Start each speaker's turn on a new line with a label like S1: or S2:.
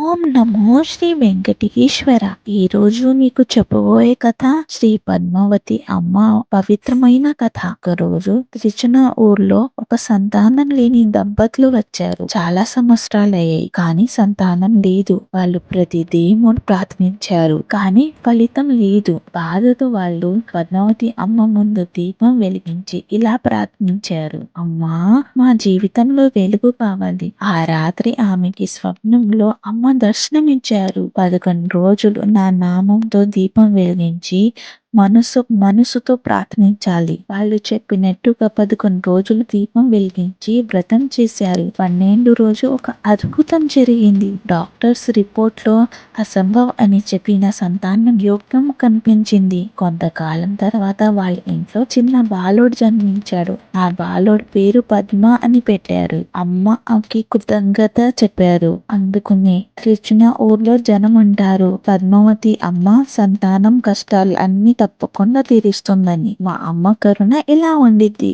S1: ఓం నమో శ్రీ వెంకటేశ్వర. ఈరోజు మీకు చెప్పబోయే కథ శ్రీ పద్మావతి అమ్మ పవిత్రమైన కథ. ఒకరోజు త్రిచున ఊర్లో ఒక సంతానం లేని దంపతులు వచ్చారు. చాలా సంవత్సరాలయ్యాయి కానీ సంతానం లేదు. వాళ్ళు ప్రతి దేవుడు ప్రార్థించారు కానీ ఫలితం లేదు. బాధతో వాళ్ళు పద్మావతి అమ్మ ముందు దీపం వెలిగించి ఇలా ప్రార్థించారు. అమ్మా, మా జీవితంలో వెలుగు కావాలి. ఆ రాత్రి ఆమెకి స్వప్నంలో అమ్మ దర్శనమిచ్చారు. 11 రోజులు నా నామంతో దీపం వెలిగించి మనసుతో ప్రార్థించాలి. వాళ్ళు చెప్పినట్టుగా 11 రోజులు దీపం వెలిగించి వ్రతం చేశారు. 12 రోజు ఒక అద్భుతం జరిగింది. డాక్టర్స్ రిపోర్ట్ లో అసంభవం అని చెప్పిన సంతానం యోగ్యం కనిపించింది. కొంతకాలం తర్వాత వాళ్ళ ఇంట్లో చిన్న బాలుడు జన్మించాడు. ఆ బాలుడు పేరు పద్మ అని పెట్టారు. అమ్మకి కృతజ్ఞత చెప్పారు. అందుకుని త్రిచున ఊర్లో జనం అంటారు, పద్మావతి అమ్మ సంతానం కష్టాలు అన్ని తప్పకుండా తీరుస్తుందని. మా అమ్మ కరుణ ఇలా ఉండిద్ది.